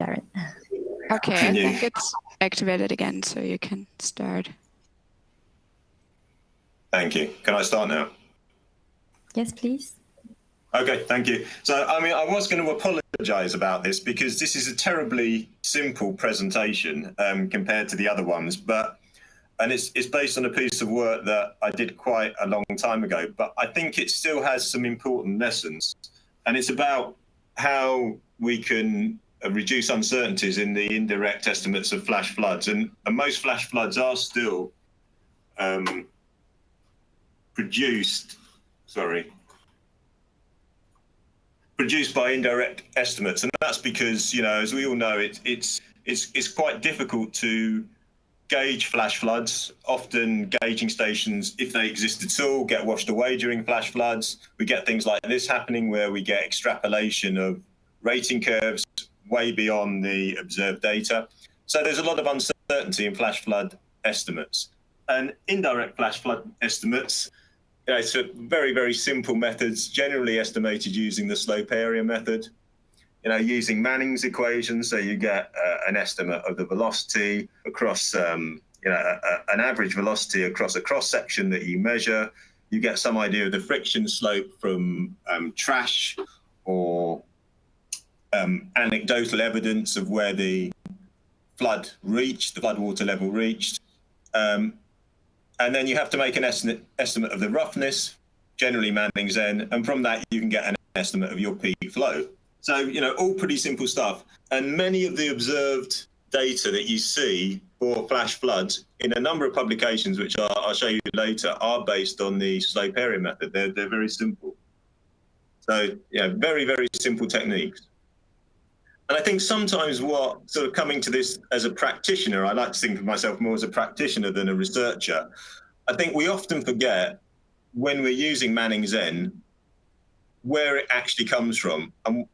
Darren. Okay, I think it's activated again, so you can start. Thank you. Can I start now? Yes, please. Okay, thank you. So, I mean, I was going to apologise about this because this is a terribly simple presentation compared to the other ones, and it's based on a piece of work that I did quite a long time ago, but I think it still has some important lessons, and it's about how we can reduce uncertainties in the indirect estimates of flash floods, and most flash floods are still produced by indirect estimates, and that's because, you know, as we all know, it's quite difficult to gauge flash floods. Often gauging stations, if they exist at all, get washed away during flash floods. We get things like this happening where we get extrapolation of rating curves way beyond the observed data. So there's a lot of uncertainty in flash flood estimates. And indirect flash flood estimates, it's very, very simple methods, generally estimated using the slope area method, using Manning's equation. So you get an estimate of the velocity across, an average velocity across a cross section that you measure. You get some idea of the friction slope from trash or anecdotal evidence of where the flood water level reached. And then you have to make an estimate of the roughness, generally Manning's N, and from that you can get an estimate of your peak flow. So, all pretty simple stuff. And many of the observed data that you see for flash floods in a number of publications, which I'll show you later, are based on the slope area method. They're very simple. So, very, very simple techniques. And I think sometimes what sort of coming to this as a practitioner, I like to think of myself more as a practitioner than a researcher. I think we often forget when we're using Manning's N where it actually comes from. And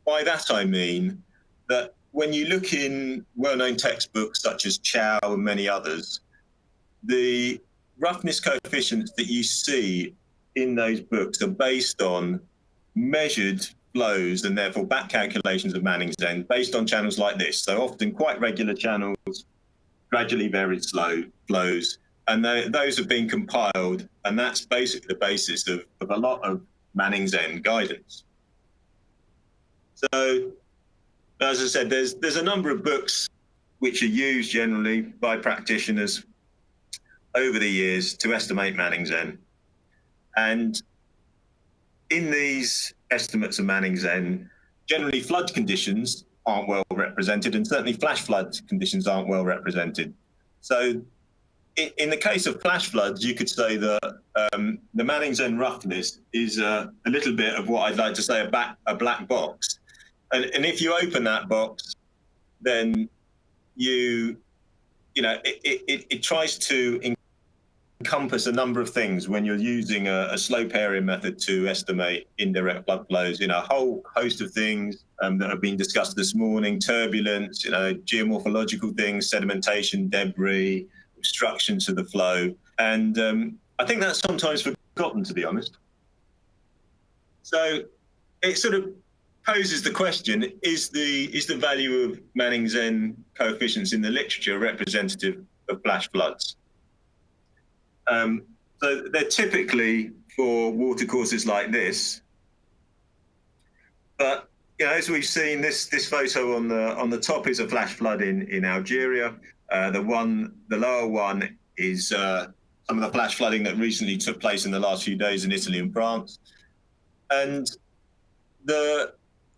by that I mean that when you look in well-known textbooks such as Chow and many others, the roughness coefficients that you see in those books are based on measured flows and therefore back calculations of Manning's N based on channels like this. So often quite regular channels, gradually very slow flows, and those have been compiled, and that's basically the basis of a lot of Manning's N guidance. So, as I said, there's a number of books which are used generally by practitioners over the years to estimate Manning's N. And in these estimates of Manning's N, generally flood conditions aren't well represented, and certainly flash flood conditions aren't well represented. So in the case of flash floods, you could say that the Manning's N roughness is a little bit of what I'd like to say a black box. And if you open that box, then it tries to encompass a number of things when you're using a slope area method to estimate indirect flood flows, a whole host of things that have been discussed this morning: turbulence, geomorphological things, sedimentation, debris, obstructions to the flow. And I think that's sometimes forgotten, to be honest. So it sort of poses the question, is the value of Manning's N coefficients in the literature representative of flash floods? So they're typically for watercourses like this, but as we've seen, this photo on the top is a flash flood in Algeria. The lower one is some of the flash flooding that recently took place in the last few days in Italy and France. And the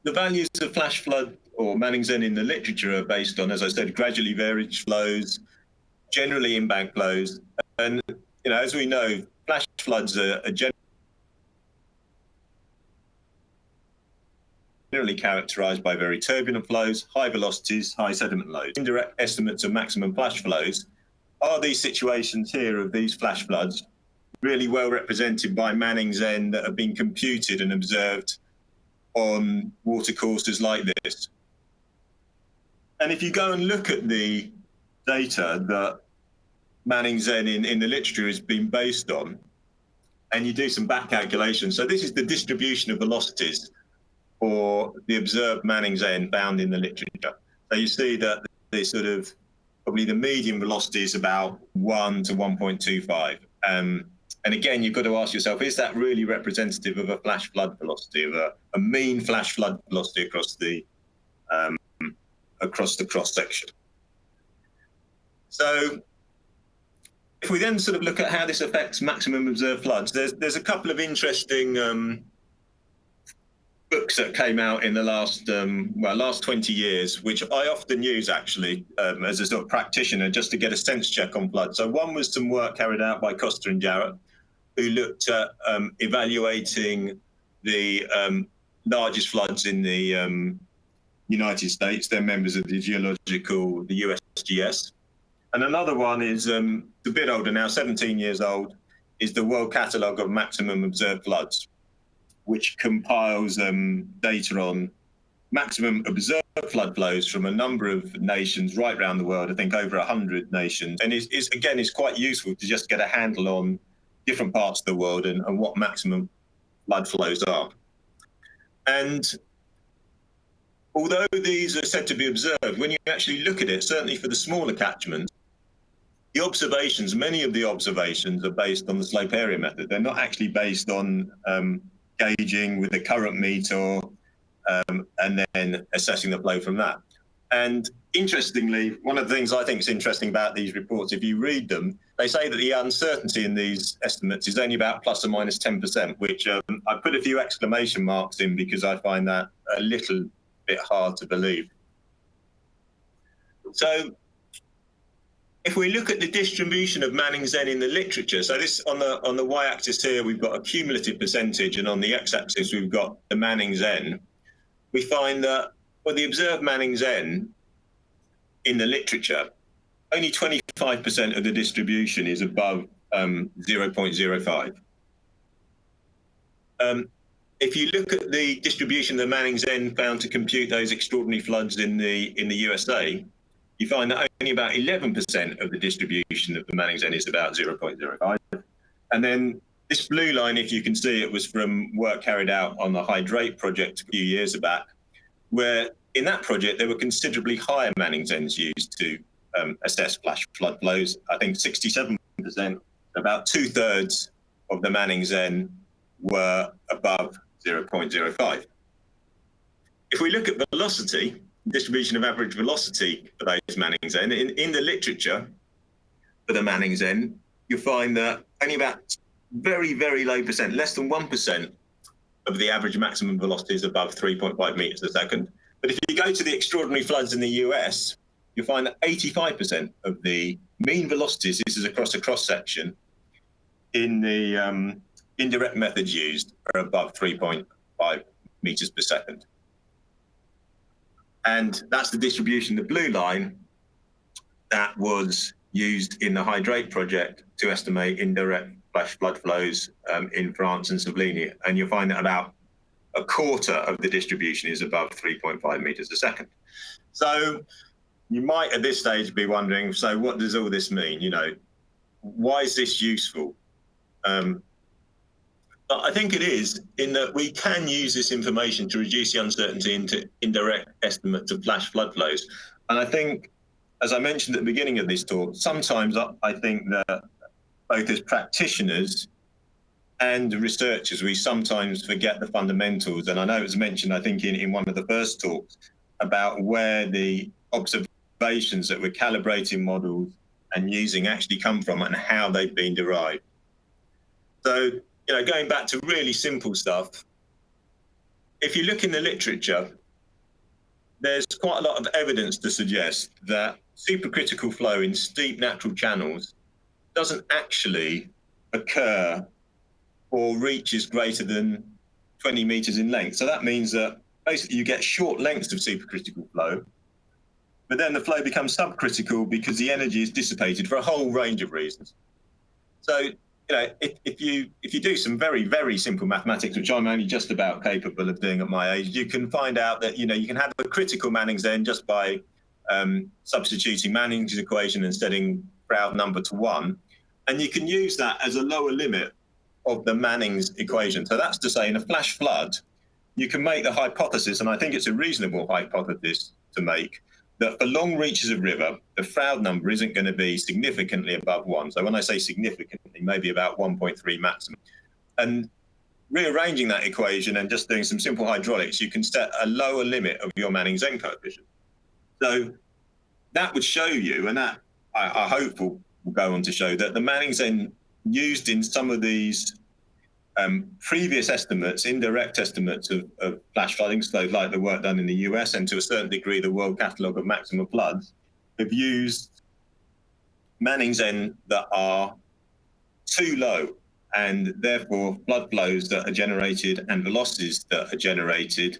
values of flash flood or Manning's N in the literature are based on, as I said, gradually varied flows, generally in-bank flows. And as we know, flash floods are generally characterized by very turbulent flows, high velocities, high sediment loads. Indirect estimates of maximum flash flows are these situations here of these flash floods really well represented by Manning's N that have been computed and observed on watercourses like this. And if you go and look at the data that Manning's N in the literature has been based on, and you do some back calculations. So this is the distribution of velocities for the observed Manning's N found in the literature. So you see that the sort of, probably the median velocity is about 1 to 1.25. And again, you've got to ask yourself, is that really representative of a flash flood velocity, of a mean flash flood velocity across the cross section? So if we then sort of look at how this affects maximum observed floods, there's a couple of interesting books that came out in the last 20 years, which I often use actually as a sort of practitioner just to get a sense check on floods. So one was some work carried out by Costa and Jarrett, who looked at evaluating the largest floods in the United States. They're members of the USGS. And another one is a bit older now, 17 years old, is the World Catalogue of Maximum Observed Floods, which compiles data on maximum observed flood flows from a number of nations right around the world, I think over 100 nations. And it's quite useful to just get a handle on different parts of the world and what maximum flood flows are. And although these are said to be observed, when you actually look at it, certainly for the smaller catchments, the observations, many of the observations are based on the slope area method. They're not actually based on gauging with the current meter and then assessing the flow from that. And interestingly, one of the things I think is interesting about these reports, if you read them, they say that the uncertainty in these estimates is only about plus or minus 10%, which I put a few exclamation marks in because I find that a little bit hard to believe. So if we look at the distribution of Manning's N in the literature, so this on the y-axis here, we've got a cumulative percentage, and on the x-axis, we've got the Manning's N. We find that for the observed Manning's N in the literature, only 25% of the distribution is above 0.05. If you look at the distribution of the Manning's N found to compute those extraordinary floods in the USA, you find that only about 11% of the distribution of the Manning's N is about 0.05. And then this blue line, if you can see, it was from work carried out on the Hydrate project a few years back, where in that project, there were considerably higher Manning's N's used to assess flash flood flows. I think 67%, about 2/3 of the Manning's N were above 0.05. If we look at velocity, distribution of average velocity for those Manning's N, in the literature for the Manning's N, you'll find that only about very, very low percent, less than 1% of the average maximum velocity is above 3.5 meters a second. But if you go to the extraordinary floods in the US, you'll find that 85% of the mean velocities, this is across a cross-section, in the indirect methods used are above 3.5 meters per second. And that's the distribution, the blue line, that was used in the Hydrate project to estimate indirect flash flood flows in France and Savigny. And you'll find that about a quarter of the distribution is above 3.5 meters a second. So you might at this stage be wondering, so what does all this mean? You know, why is this useful? But I think it is, in that we can use this information to reduce the uncertainty into indirect estimates of flash flood flows. And I think, as I mentioned at the beginning of this talk, sometimes I think that both as practitioners and researchers, we sometimes forget the fundamentals. And I know it was mentioned, I think, in one of the first talks about where the observations that we're calibrating models and using actually come from and how they've been derived. So, you know, going back to really simple stuff, if you look in the literature, there's quite a lot of evidence to suggest that supercritical flow in steep natural channels doesn't actually occur or reaches greater than 20 meters in length. So that means that basically you get short lengths of supercritical flow, but then the flow becomes subcritical because the energy is dissipated for a whole range of reasons. So, you know, if you do some very, very simple mathematics, which I'm only just about capable of doing at my age, you can find out that, you know, you can have a critical Manning's N just by substituting Manning's equation and setting Froude number to 1. And you can use that as a lower limit of the Manning's equation. So that's to say, in a flash flood, you can make the hypothesis, and I think it's a reasonable hypothesis to make, that for long reaches of river, the Froude number isn't going to be significantly above 1. So when I say significantly, maybe about 1.3 maximum. And rearranging that equation and just doing some simple hydraulics, you can set a lower limit of your Manning-Zen coefficient. So that would show you, and that I hope will go on to show, that the Manning-Zen used in some of these previous estimates, indirect estimates of flash flooding, so like the work done in the US and to a certain degree the World Catalogue of Maximum Floods, have used Manning-Zen that are too low, and therefore flood flows that are generated and velocities that are generated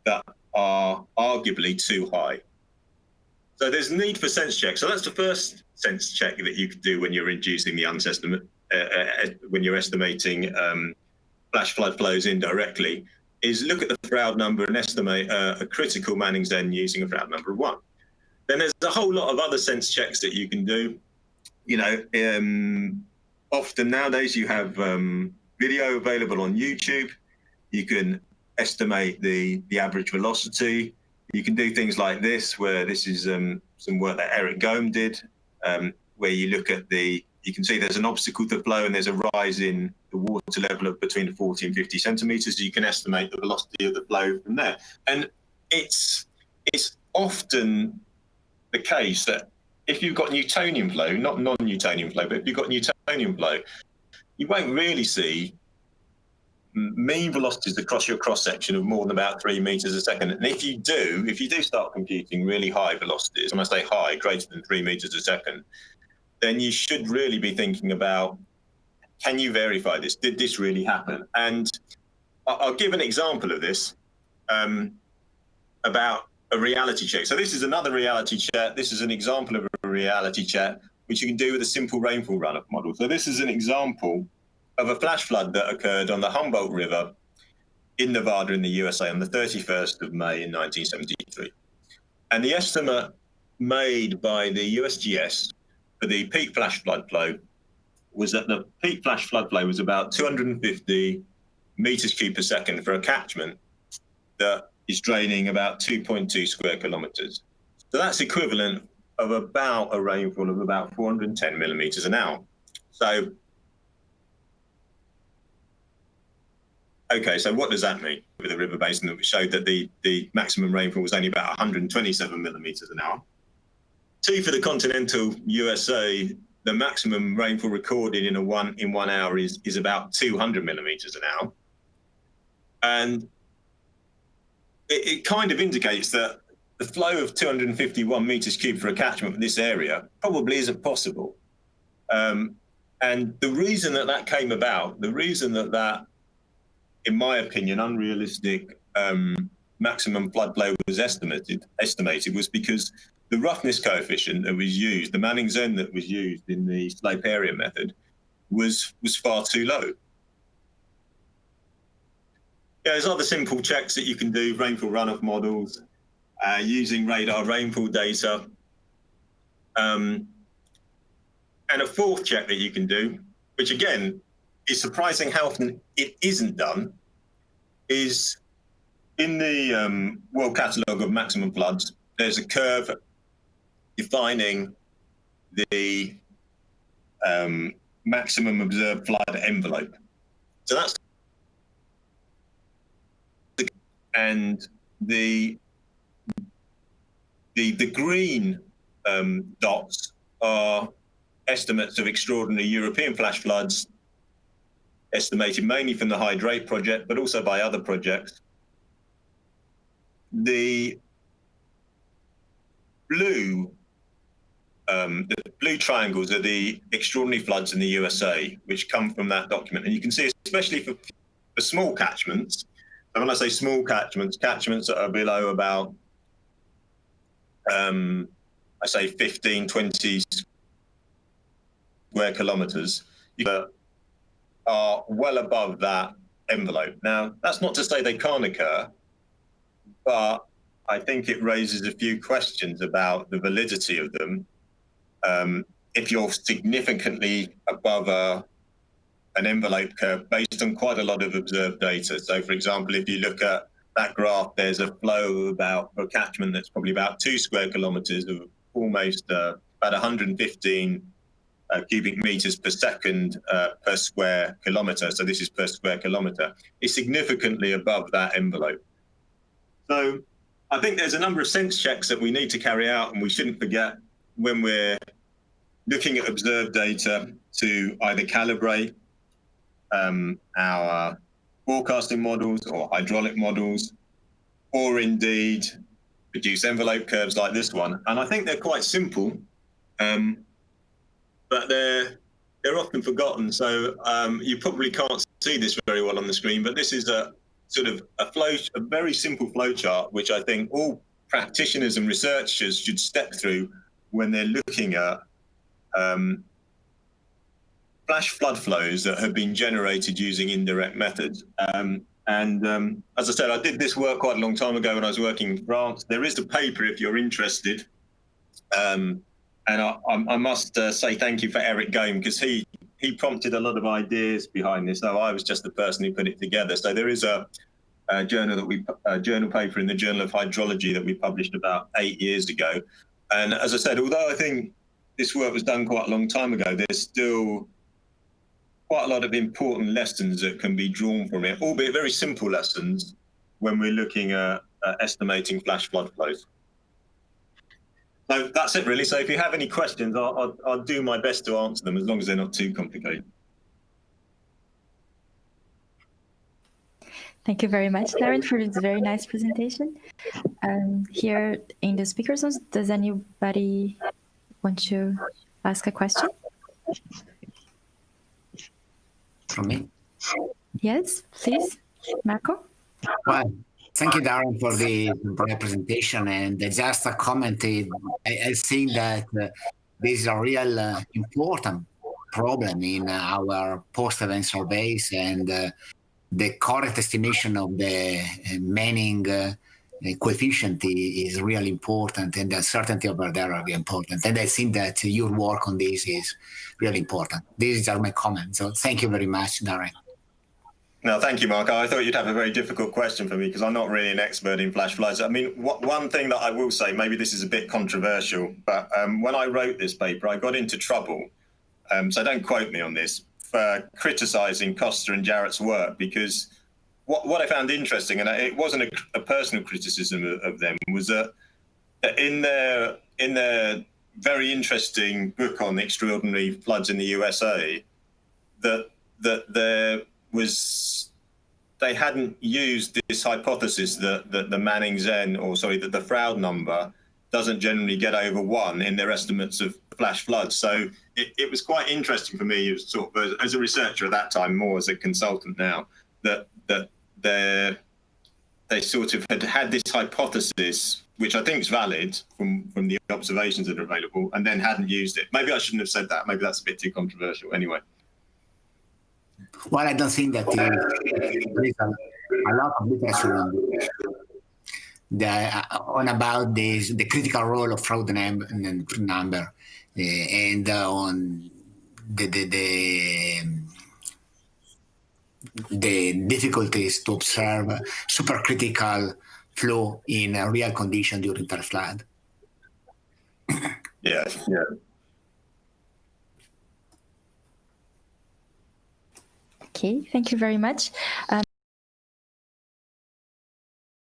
that are arguably too high. So there's need for sense check. So that's the first sense check that you could do when you're inducing the estimate, when you're estimating flash flood flows indirectly, is look at the Froude number and estimate a critical Manning-Zen using a Froude number of 1. Then there's a whole lot of other sense checks that you can do. You know, often nowadays you have video available on YouTube. You can estimate the average velocity. You can do things like this, where this is some work that Eric Gomes did, where you look at you can see there's an obstacle to flow and there's a rise in the water level of between 40 and 50 centimeters. So you can estimate the velocity of the flow from there. And it's often the case that if you've got Newtonian flow, not non-Newtonian flow, but if you've got Newtonian flow, you won't really see mean velocities across your cross-section of more than about 3 meters a second. And if you do start computing really high velocities, when I say high, greater than 3 meters a second, then you should really be thinking about, can you verify this? Did this really happen? And I'll give an example of this about a reality check. So this is another reality check. This is an example of a reality check, which you can do with a simple rainfall runoff model. So this is an example of a flash flood that occurred on the Humboldt River in Nevada in the USA on the 31st of May in 1973. And the estimate made by the USGS for the peak flash flood flow was that the peak flash flood flow was about 250 meters cubed per second for a catchment that is draining about 2.2 square kilometers. So that's equivalent of about a rainfall of about 410 millimeters an hour. So, okay, so what does that mean with the river basin that showed that the maximum rainfall was only about 127 millimeters an hour? For the continental USA, the maximum rainfall recorded in 1 hour is about 200 millimeters an hour. And it kind of indicates that the flow of 251 meters cubed for a catchment in this area probably isn't possible. And the reason that came about, the reason that, in my opinion, unrealistic maximum flood flow was estimated was because the roughness coefficient that was used, the Manning-Zen that was used in the slope area method, was far too low. Yeah, there's other simple checks that you can do, rainfall runoff models, using radar rainfall data. And a fourth check that you can do, which again is surprising how often it isn't done, is in the World Catalogue of Maximum Floods, there's a curve defining the maximum observed flood envelope. So that's, and the green dots are estimates of extraordinary European flash floods, estimated mainly from the Hydrate project, but also by other projects. The blue triangles are the extraordinary floods in the USA, which come from that document. And you can see, especially for small catchments, and when I say small catchments that are below about, I say 15, 20 square kilometers, are well above that envelope. Now, that's not to say they can't occur, but I think it raises a few questions about the validity of them. If you're significantly above an envelope curve based on quite a lot of observed data. So, for example, if you look at that graph, there's a flow about a catchment that's probably about 2 square kilometers of almost about 115 cubic meters per second per square kilometer. So this is per square kilometer. It's significantly above that envelope. So I think there's a number of sense checks that we need to carry out, and we shouldn't forget when we're looking at observed data to either calibrate our forecasting models or hydraulic models, or indeed produce envelope curves like this one. And I think they're quite simple, but they're often forgotten. So you probably can't see this very well on the screen, but this is a sort of a very simple flow chart, which I think all practitioners and researchers should step through when they're looking at flash flood flows that have been generated using indirect methods. As I said, I did this work quite a long time ago when I was working in France. There is a paper if you're interested. And I must say thank you for Eric Game, because he prompted a lot of ideas behind this. So I was just the person who put it together. So there is a journal paper in the Journal of Hydrology that we published about 8 years ago. And as I said, although I think this work was done quite a long time ago, there's still quite a lot of important lessons that can be drawn from it, albeit very simple lessons when we're looking at estimating flash flood flows. So that's it, really. So if you have any questions, I'll do my best to answer them, as long as they're not too complicated. Thank you very much, Darren, for this very nice presentation. Here in the speakers zones, does anybody want to ask a question? From me? Yes, please, Marco. Well, thank you, Darren, for the presentation. And just a comment, I think that this is a real important problem in our post-event surveys, and the correct estimation of the Manning coefficient is really important, and the uncertainty over there are really important. And I think that your work on this is really important. These are my comments. So thank you very much, Darren. No, thank you, Marco. I thought you'd have a very difficult question for me, because I'm not really an expert in flash floods. I mean, one thing that I will say, maybe this is a bit controversial, but when I wrote this paper, I got into trouble, so don't quote me on this, for criticising Costa and Jarrett's work, because what I found interesting, and it wasn't a personal criticism of them, was that in their very interesting book on extraordinary floods in the USA, that they hadn't used this hypothesis that the that the Froude number doesn't generally get over 1 in their estimates of flash floods. So it was quite interesting for me, sort of as a researcher at that time, more as a consultant now, that they sort of had this hypothesis, which I think is valid from the observations that are available, and then hadn't used it. Maybe I shouldn't have said that. Maybe that's a bit too controversial. Anyway. Well, I don't think that there is a lot of literature on about the critical role of Froude number and on the difficulties to observe supercritical flow in a real condition during flood. Yeah. Okay, thank you very much.